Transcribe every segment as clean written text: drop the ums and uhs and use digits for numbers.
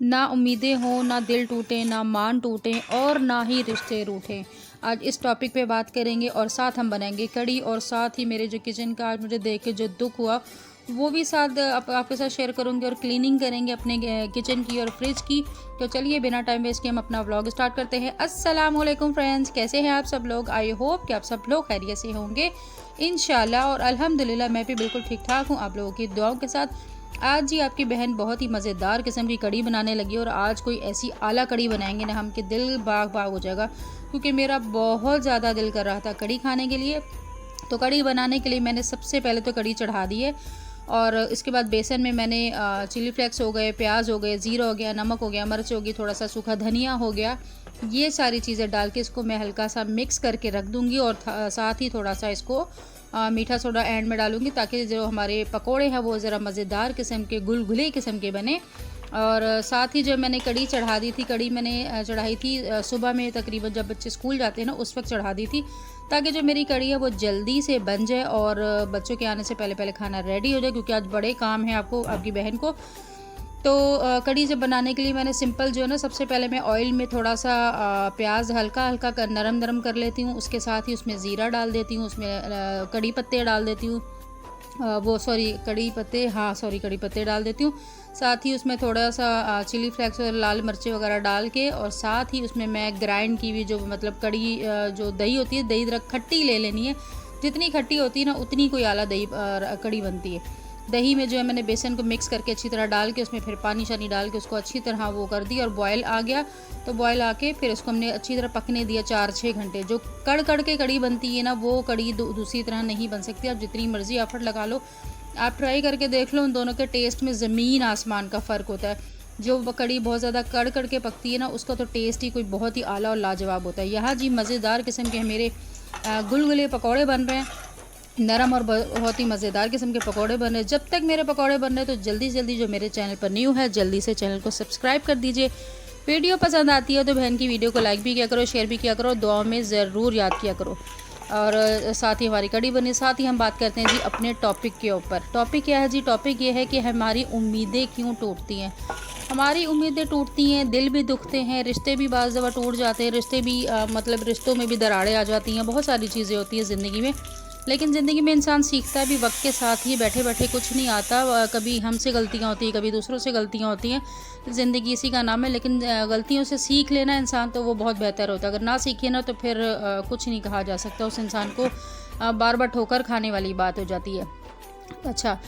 ना उम्मीदें हों, ना दिल टूटे, ना मान टूटें और ना ही रिश्ते रूठें। आज इस टॉपिक पे बात करेंगे और साथ हम बनाएंगे कड़ी, और साथ ही मेरे जो किचन का आज मुझे देख के जो दुख हुआ वो भी साथ आपके साथ शेयर करूंगी, और क्लीनिंग करेंगे अपने किचन की और फ्रिज की। तो चलिए बिना टाइम वेस्ट के हम अपना व्लॉग स्टार्ट करते हैं। अस्सलाम वालेकुम फ्रेंड्स, कैसे हैं आप सब लोग? आई होप कि आप सब लोग खैरियत से होंगे इंशाल्लाह, और अल्हम्दुलिल्लाह मैं भी बिल्कुल ठीक ठाक हूँ आप लोगों की दुआओं के साथ। आज जी आपकी बहन बहुत ही मज़ेदार किस्म की कड़ी बनाने लगी, और आज कोई ऐसी आला कड़ी बनाएंगे ना हम कि दिल बाग बाग हो जाएगा, क्योंकि मेरा बहुत ज़्यादा दिल कर रहा था कड़ी खाने के लिए। तो कड़ी बनाने के लिए मैंने सबसे पहले तो कड़ी चढ़ा दी है, और इसके बाद बेसन में मैंने चिली फ्लेक्स हो गए, प्याज हो गए, ज़ीरा हो गया, नमक हो गया, मिर्च होगी, थोड़ा सा सूखा धनिया हो गया, ये सारी चीज़ें डाल के इसको मैं हल्का सा मिक्स करके रख दूँगी। और साथ ही थोड़ा सा इसको मीठा सोडा एंड में डालूँगी, ताकि जो हमारे पकोड़े हैं वो ज़रा मज़ेदार किस्म के, गुलगुले किस्म के बने। और साथ ही जो मैंने कड़ी चढ़ा दी थी, कड़ी मैंने चढ़ाई थी सुबह में, तकरीबन जब बच्चे स्कूल जाते हैं ना उस वक्त चढ़ा दी थी, ताकि जो मेरी कड़ी है वो जल्दी से बन जाए और बच्चों के आने से पहले पहले खाना रेडी हो जाए, क्योंकि आज बड़े काम हैं आपको, आपकी बहन को। तो कड़ी जब बनाने के लिए मैंने सिंपल जो है ना, सबसे पहले मैं ऑयल में थोड़ा सा प्याज हल्का हल्का कर नरम नरम कर लेती हूँ। उसके साथ ही उसमें ज़ीरा डाल देती हूँ, उसमें कड़ी पत्ते डाल देती हूँ, कड़ी पत्ते डाल देती हूँ। साथ ही उसमें थोड़ा सा चिली फ्लेक्स और लाल मिर्ची वगैरह डाल के, और साथ ही उसमें मैं ग्राइंड की हुई जो मतलब कड़ी जो दही होती है, दही खट्टी ले लेनी है। जितनी खट्टी होती है ना उतनी कोई आला दही कड़ी बनती है। दही में जो है मैंने बेसन को मिक्स करके अच्छी तरह डाल के, उसमें फिर पानी शानी डाल के उसको अच्छी तरह वो कर दी, और बॉयल आ गया। तो बॉयल आके फिर उसको हमने अच्छी तरह पकने दिया 4-6 घंटे। जो कड़ कड़ के कड़ी बनती है ना, वो कड़ी दूसरी तरह नहीं बन सकती। आप जितनी मर्ज़ी एफर्ट लगा लो, आप ट्राई करके देख लो, उन दोनों के टेस्ट में ज़मीन आसमान का फ़र्क होता है। जो कड़ी बहुत ज़्यादा कड़ कड़ के पकती है ना, उसका तो टेस्ट ही कोई बहुत ही आला और लाजवाब होता है। यहाँ जी मज़ेदार किस्म के मेरे गुलगुले पकौड़े बन रहे हैं, नरम और बहुत ही मज़ेदार किस्म के पकौड़े बन रहे हैं। जब तक मेरे पकौड़े बन रहे हैं तो जल्दी जल्दी जो मेरे चैनल पर न्यू है, जल्दी से चैनल को सब्सक्राइब कर दीजिए। वीडियो पसंद आती है तो बहन की वीडियो को लाइक भी किया करो, शेयर भी किया करो, दुआ में ज़रूर याद किया करो। और साथ ही हमारी कड़ी बनी। साथ ही हम बात करते हैं जी अपने टॉपिक के ऊपर। टॉपिक क्या है जी? टॉपिक ये है कि हमारी उम्मीदें क्यों टूटती हैं। हमारी उम्मीदें टूटती हैं, दिल भी दुखते हैं, रिश्ते भी बाज़ दफ़ा टूट जाते हैं, रिश्ते भी मतलब रिश्तों में भी दरारें आ जाती हैं, बहुत सारी चीज़ें होती हैं ज़िंदगी में। लेकिन ज़िंदगी में इंसान सीखता भी वक्त के साथ ही, बैठे बैठे कुछ नहीं आता। कभी हमसे गलतियाँ होती हैं, कभी दूसरों से गलतियाँ होती हैं, ज़िंदगी इसी का नाम है। लेकिन गलतियों से सीख लेना इंसान, तो वो बहुत बेहतर होता है। अगर ना सीखे ना तो फिर कुछ नहीं कहा जा सकता, उस इंसान को बार बार ठोकर खाने वाली बात हो जाती है। अच्छा,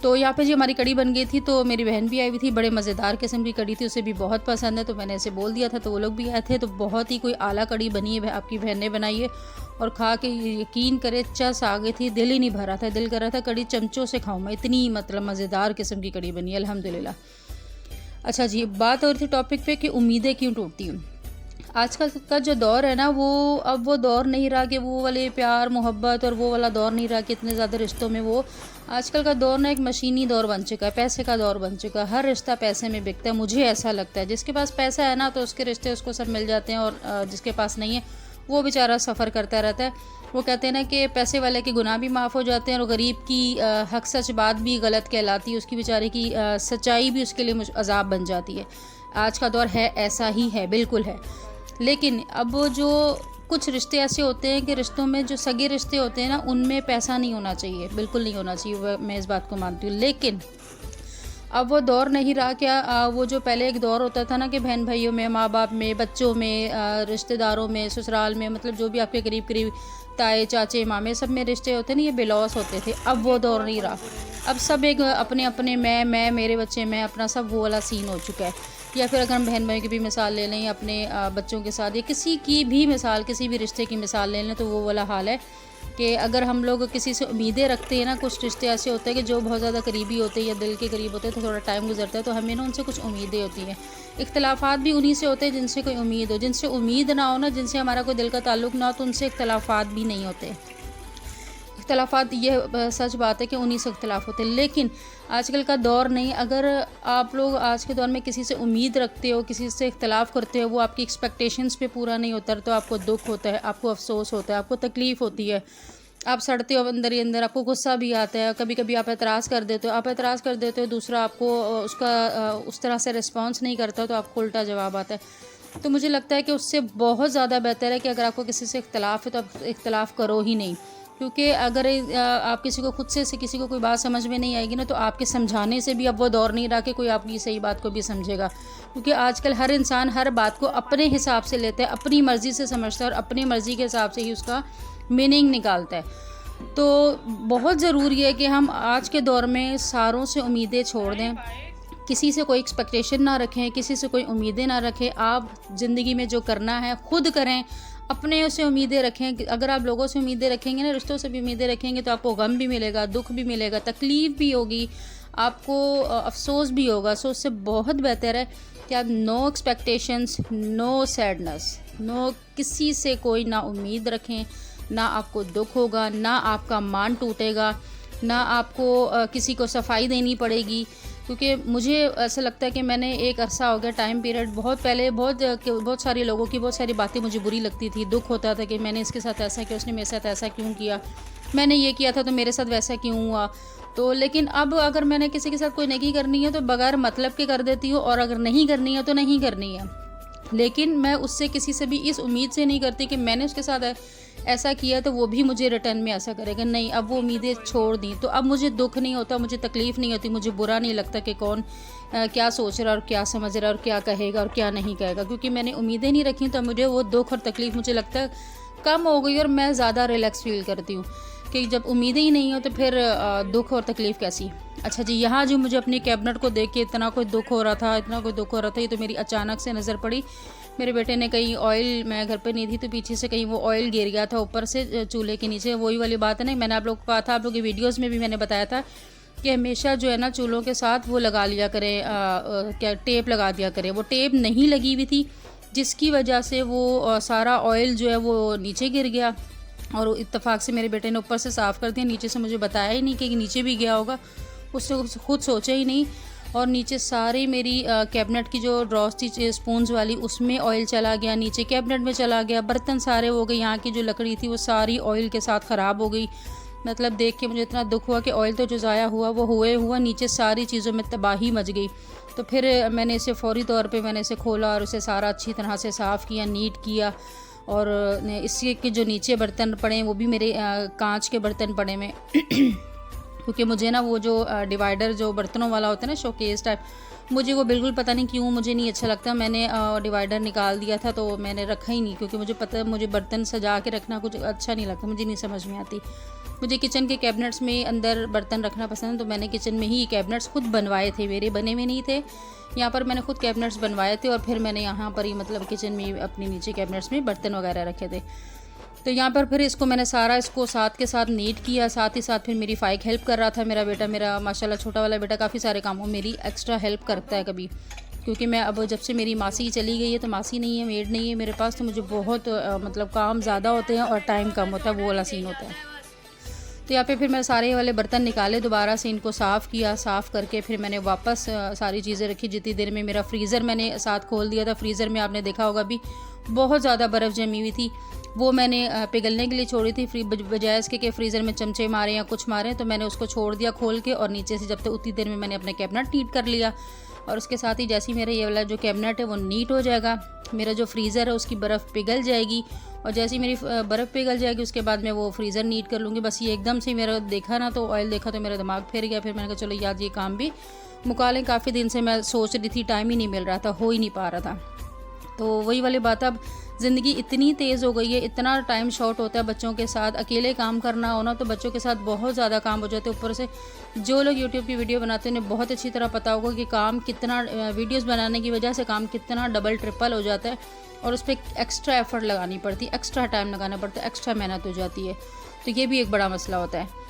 तो यहाँ पे जी हमारी कड़ी बन गई थी, तो मेरी बहन भी आई हुई थी, बड़े मज़ेदार किस्म की कड़ी थी, उसे भी बहुत पसंद है। तो मैंने ऐसे बोल दिया था, तो वो लोग भी आए थे। तो बहुत ही कोई आला कड़ी बनी है, आपकी बहन ने बनाई है, और खा के यकीन करे चस आ गई थी, दिल ही नहीं भरा था, दिल कर रहा था कड़ी चमचों से खाऊं मैं, इतनी मतलब मज़ेदार किस्म की कड़ी बनी है अल्हम्दुलिल्लाह। अच्छा जी, बात हो रही थी टॉपिक पे कि उम्मीदें क्यों टूटती हैं। आजकल का जो दौर है ना, वो अब वो दौर नहीं रहा कि वो वाले प्यार मोहब्बत, और वो वाला दौर नहीं रहा कि इतने ज़्यादा रिश्तों में वो। आजकल का दौर ना एक मशीनी दौर बन चुका है, पैसे का दौर बन चुका है। हर रिश्ता पैसे में बिकता है, मुझे ऐसा लगता है। जिसके पास पैसा है ना, तो उसके रिश्ते उसको सब मिल जाते हैं, और जिसके पास नहीं है वो बेचारा सफ़र करता रहता है। वो कहते हैं ना कि पैसे वाले के गुनाह भी माफ़ हो जाते हैं, और गरीब की हक सच बात भी गलत कहलाती है, उसकी बेचारे की सच्चाई भी उसके लिए अजाब बन जाती है। आज का दौर है, ऐसा ही है, बिल्कुल है। लेकिन अब वो जो कुछ रिश्ते ऐसे होते हैं कि रिश्तों में जो सगे रिश्ते होते हैं ना, उनमें पैसा नहीं होना चाहिए, बिल्कुल नहीं होना चाहिए, मैं इस बात को मानती हूँ। लेकिन अब वो दौर नहीं रहा क्या? वो जो पहले एक दौर होता था ना कि बहन भाइयों में, माँ बाप में, बच्चों में, रिश्तेदारों में, ससुराल में, मतलब जो भी आपके करीब करीब ताए चाचे मामे सब में रिश्ते होते हैं ना, ये बेलौस होते थे। अब वो दौर नहीं रहा। अब सब एक अपने अपने मैं मेरे बच्चे, मैं अपना, सब वो वाला सीन हो चुका है। या फिर अगर हम बहन भाई की भी मिसाल ले लें, या अपने बच्चों के साथ, या किसी की भी मिसाल, किसी भी रिश्ते की मिसाल ले लें, तो वो वाला हाल है कि अगर हम लोग किसी से उम्मीदें रखते हैं ना, कुछ रिश्ते ऐसे होते हैं कि जो बहुत ज़्यादा करीबी होते हैं या दिल के करीब होते हैं, तो थोड़ा टाइम गुजरता है, तो हमें ना उनसे कुछ उम्मीदें होती हैं। इख्तलाफात भी उन्हीं से होते हैं जिनसे कोई उम्मीद हो। जिनसे उम्मीद ना हो ना, जिनसे हमारा कोई दिल का ताल्लुक़ ना हो, तो उनसे इख्तलाफात भी नहीं होते। इख्तलाफात, ये सच बात है कि उन्हीं से इख्तलाफ होते हैं। लेकिन आजकल का दौर नहीं। अगर आप लोग आज के दौर में किसी से उम्मीद रखते हो, किसी से इख्तलाफ करते हो, वो आपकी एक्सपेक्टेशंस पे पूरा नहीं होता, तो आपको दुख होता है, आपको अफसोस होता है, आपको तकलीफ़ होती है। आप सड़ते हो अंदर ही अंदर, आपको गुस्सा भी आता है, कभी कभी आप एतराज़ कर देते हो, दूसरा आपको उसका उस तरह से रिस्पॉन्स नहीं करता, तो आपको उल्टा जवाब आता है। तो मुझे लगता है कि उससे बहुत ज़्यादा बेहतर है कि अगर आपको किसी से इख्तलाफ है तो आप इख्तलाफ करो ही नहीं, क्योंकि अगर आप किसी को खुद से किसी को कोई बात समझ में नहीं आएगी ना, तो आपके समझाने से भी अब वो दौर नहीं रहा कि कोई आपकी सही बात को भी समझेगा, क्योंकि आजकल हर इंसान हर बात को अपने हिसाब से लेता है, अपनी मर्ज़ी से समझता है और अपनी मर्ज़ी के हिसाब से ही उसका मीनिंग निकालता है। तो बहुत ज़रूरी है कि हम आज के दौर में सारों से उम्मीदें छोड़ दें, किसी से कोई एक्सपेक्टेशन ना रखें, किसी से कोई उम्मीदें ना रखें। आप ज़िंदगी में जो करना है खुद करें, अपने से उम्मीदें रखें। अगर आप लोगों से उम्मीदें रखेंगे ना, रिश्तों से भी उम्मीदें रखेंगे, तो आपको गम भी मिलेगा, दुख भी मिलेगा, तकलीफ़ भी होगी, आपको अफसोस भी होगा। सो उससे बहुत बेहतर है कि आप no expectations, no sadness, no किसी से कोई ना उम्मीद रखें, ना आपको दुख होगा, ना आपका मान टूटेगा, ना आपको किसी को सफाई देनी पड़ेगी। क्योंकि मुझे ऐसा लगता है कि मैंने एक अरसा हो गया, टाइम पीरियड बहुत पहले, बहुत सारे लोगों की बहुत सारी बातें मुझे बुरी लगती थी, दुख होता था कि मैंने इसके साथ ऐसा किया, उसने मेरे साथ ऐसा क्यों किया, मैंने ये किया था तो मेरे साथ वैसा क्यों हुआ। तो लेकिन अब अगर मैंने किसी के साथ कोई नेकी करनी है तो बगैर मतलब के कर देती हूँ, और अगर नहीं करनी है तो नहीं करनी है। लेकिन मैं उससे किसी से भी इस उम्मीद से नहीं करती कि मैंने उसके साथ ऐसा किया तो वो भी मुझे रिटर्न में ऐसा करेगा। नहीं, अब वो उम्मीदें छोड़ दी, तो अब मुझे दुख नहीं होता, मुझे तकलीफ़ नहीं होती, मुझे बुरा नहीं लगता कि कौन क्या सोच रहा है और क्या समझ रहा है और क्या कहेगा और क्या नहीं कहेगा, क्योंकि मैंने उम्मीदें नहीं रखी। तो मुझे वो दुख और तकलीफ़ मुझे लगता है कम हो गई, और मैं ज़्यादा रिलैक्स फील करती हूँ कि जब उम्मीदें ही नहीं हो तो फिर दुख और तकलीफ़ कैसी। अच्छा जी, यहाँ जो मुझे अपनी कैबिनेट को देख के इतना कोई दुख हो रहा था, ये तो मेरी अचानक से नज़र पड़ी। मेरे बेटे ने कहीं ऑयल, मैं घर पे नहीं थी, तो पीछे से कहीं वो ऑयल गिर गया था ऊपर से चूल्हे के नीचे। वही वाली बात है ना, मैंने आप लोग को कहा था, आप लोग की वीडियोज़ में भी मैंने बताया था कि हमेशा जो है ना चूल्हों के साथ वो लगा लिया करें, क्या टेप लगा दिया करें। वो टेप नहीं लगी हुई थी, जिसकी वजह से वो सारा ऑयल जो है वो नीचे गिर गया, और इत्तेफाक से मेरे बेटे ने ऊपर से साफ़ कर दिया, नीचे से मुझे बताया ही नहीं कि नीचे भी गया होगा, उससे खुद सोचा ही नहीं। और नीचे सारी मेरी कैबिनेट की जो ड्रॉस थी स्पून्स वाली, उसमें ऑयल चला गया, नीचे कैबिनेट में चला गया, बर्तन सारे हो गए, यहाँ की जो लकड़ी थी वो सारी ऑयल के साथ ख़राब हो गई। मतलब देख के मुझे इतना दुख हुआ कि ऑयल तो जो ज़ाया हुआ वो हुआ, नीचे सारी चीज़ों में तबाही मच गई। तो फिर मैंने इसे फ़ौरी तौर पे मैंने इसे खोला और उसे सारा अच्छी तरह से साफ़ किया, नीट किया। और इसके के जो नीचे बर्तन पड़े हैं वो भी मेरे कांच के बर्तन पड़े में क्योंकि मुझे ना वो जो डिवाइडर जो बर्तनों वाला होता है ना, शोकेस टाइप, मुझे वो बिल्कुल पता नहीं क्यों मुझे नहीं अच्छा लगता। मैंने डिवाइडर निकाल दिया था तो मैंने रखा ही नहीं, क्योंकि मुझे पता है मुझे बर्तन सजा के रखना कुछ अच्छा नहीं लगता, मुझे नहीं समझ में आती। मुझे किचन के कैबिनेट्स में अंदर बर्तन रखना पसंद है, तो मैंने किचन में ही कैबिनेट्स खुद बनवाए थे, मेरे बने हुए नहीं थे। यहाँ पर मैंने खुद कैबिनेट्स बनवाए थे और फिर मैंने यहाँ पर ही मतलब किचन में अपने नीचे कैबिनेट्स में बर्तन वगैरह रखे थे। तो यहाँ पर फिर इसको मैंने सारा इसको साथ के साथ नीट किया, साथ ही साथ फिर मेरी फ़ाइक हेल्प कर रहा था। मेरा बेटा, मेरा माशाल्लाह छोटा वाला बेटा काफ़ी सारे कामों मेरी एक्स्ट्रा हेल्प करता है कभी, क्योंकि मैं अब जब से मेरी मासी चली गई है तो मासी नहीं है, मेड नहीं है मेरे पास, तो मुझे बहुत मतलब काम ज़्यादा होते हैं और टाइम कम होता है, वो वाला सीन होता है। तो यहाँ पे फिर मैं सारे वाले बर्तन निकाले, दोबारा से इनको साफ़ किया, साफ़ करके फिर मैंने वापस सारी चीज़ें रखी। जितनी देर में मेरा फ्रीज़र मैंने साथ खोल दिया था, फ्रीज़र में आपने देखा होगा अभी बहुत ज़्यादा बर्फ़ जमी हुई थी, वो मैंने पिघलने के लिए छोड़ी थी। बजाय इसके कि फ्रीज़र में चमचे मारे या कुछ मारे, तो मैंने उसको छोड़ दिया खोल के, और नीचे से जब तक उतनी देर में मैंने अपना कैबिनेट नीट कर लिया। और उसके साथ ही जैसे ही मेरा ये वाला जो कैबिनेट है वो नीट हो जाएगा, मेरा जो फ्रीज़र है उसकी बर्फ़ पिघल जाएगी, और जैसे ही मेरी बर्फ़ पिघल जाएगी उसके बाद मैं वो फ्रीज़र नीट कर लूँगी। बस ये एकदम से मेरा देखा ना, तो ऑयल देखा तो मेरा दिमाग फिर गया। फिर मैंने कहा चलो यार ये काम भी मुका लें, काफ़ी दिन से मैं सोच रही थी, टाइम ही नहीं मिल रहा था, हो ही नहीं पा रहा था। तो वही वाली बात, अब ज़िंदगी इतनी तेज़ हो गई है, इतना टाइम शॉर्ट होता है बच्चों के साथ, अकेले काम करना हो ना तो बच्चों के साथ बहुत ज़्यादा काम हो जाते हैं। ऊपर से जो लोग यूट्यूब की वीडियो बनाते हैं उन्हें बहुत अच्छी तरह पता होगा कि काम कितना, वीडियोस बनाने की वजह से काम कितना डबल ट्रिपल हो जाता है, और उस पर एक्स्ट्रा एफर्ट लगानी पड़ती है, एक्स्ट्रा टाइम लगाना पड़ता है, एक्स्ट्रा मेहनत हो जाती है। तो ये भी एक बड़ा मसला होता है।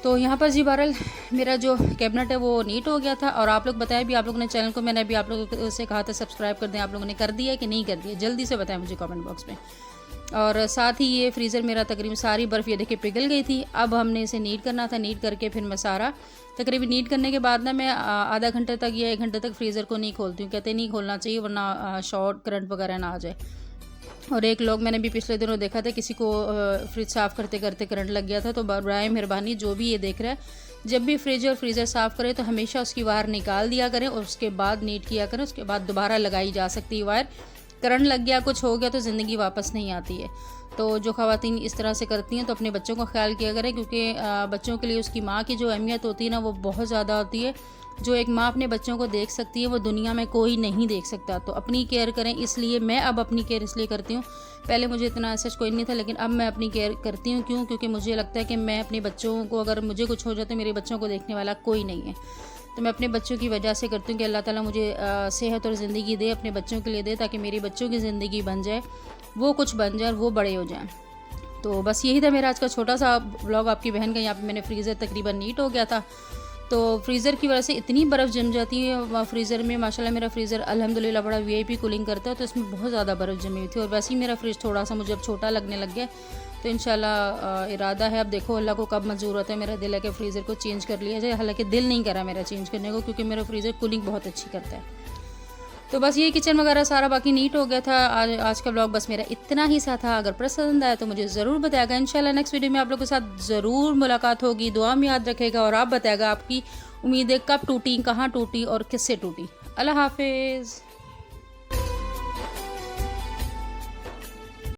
तो यहाँ पर जी बहरहाल मेरा जो कैबिनेट है वो नीट हो गया था। और आप लोग बताएं भी, आप लोगों ने चैनल को, मैंने अभी आप लोगों से कहा था सब्सक्राइब कर दें, आप लोगों ने कर दिया कि नहीं कर दिया, जल्दी से बताएं मुझे कमेंट बॉक्स में। और साथ ही ये फ्रीज़र मेरा तकरीबन सारी बर्फ़ ये देखिए पिघल गई थी। अब हमने इसे नीट करना था, नीट करके फिर मैं सारा तकरीबन नीट करने के बाद ना मैं आधा घंटे तक या 1 घंटे तक फ्रीज़र को नहीं खोलती हूँ, कहते नहीं खोलना चाहिए वरना शॉर्ट करंट वगैरह ना आ जाए। और एक लोग मैंने भी पिछले दिनों देखा था, किसी को फ्रिज साफ़ करते करते करंट लग गया था। तो बराए मेहरबानी जो भी ये देख रहा है, जब भी फ्रिज और फ्रीज़र साफ़ करें तो हमेशा उसकी वायर निकाल दिया करें और उसके बाद नीट किया करें। उसके बाद दोबारा लगाई जा सकती है वायर। करंट लग गया, कुछ हो गया तो ज़िंदगी वापस नहीं आती है। तो जो ख़वातीन इस तरह से करती हैं तो अपने बच्चों का ख्याल किया करें, क्योंकि बच्चों के लिए उसकी माँ की जो अहमियत होती है ना, वो बहुत ज़्यादा होती है। जो एक माँ अपने बच्चों को देख सकती है वो दुनिया में कोई नहीं देख सकता। तो अपनी केयर करें, इसलिए मैं अब अपनी केयर इसलिए करती हूँ। पहले मुझे इतना सच कोई नहीं था, लेकिन अब मैं अपनी केयर करती हूँ। क्यों? क्योंकि मुझे लगता है कि मैं अपने बच्चों को, अगर मुझे कुछ हो जाए तो मेरे बच्चों को देखने वाला कोई नहीं है। तो मैं अपने बच्चों की वजह से करती हूँ कि अल्लाह ताला मुझे सेहत और ज़िंदगी दे, अपने बच्चों के लिए दे, ताकि मेरे बच्चों की ज़िंदगी बन जाए, वो कुछ बन जाए और वो बड़े हो जाएँ। तो बस यही था मेरा आज का छोटा सा व्लॉग आपकी बहन का। यहाँ पे मैंने फ्रीज़र तकरीबन नीट हो गया था। तो फ्रीज़र की वजह से इतनी बर्फ़ जम जाती है फ्रीज़र में। माशाल्लाह मेरा फ्रीज़र अल्हम्दुलिल्लाह बड़ा वीआईपी कूलिंग करता है, तो इसमें बहुत ज़्यादा बर्फ़ जमी हुई थी। और वैसे ही मेरा फ्रिज थोड़ा सा मुझे अब छोटा लगने लग गया। तो इंशाल्लाह इरादा है, अब देखो अल्लाह को कब मंजूर होता है। मेरा दिल है कि फ्रीज़र को चेंज कर लिया जाए, हालांकि दिल नहीं करा मेरा चेंज करने को, क्योंकि मेरा फ्रीज़र कूलिंग बहुत अच्छी करता है। तो बस ये किचन वगैरह सारा बाकी नीट हो गया था। आज का ब्लॉग बस मेरा इतना ही सा था। अगर पसंद आया तो मुझे ज़रूर बताएगा। इंशाल्लाह नेक्स्ट वीडियो में आप लोगों के साथ ज़रूर मुलाकात होगी। दुआ में याद रखेगा और आप बताएगा आपकी उम्मीदें कब टूटी, कहाँ टूटी और किससे टूटी। अल्लाह हाफिज़।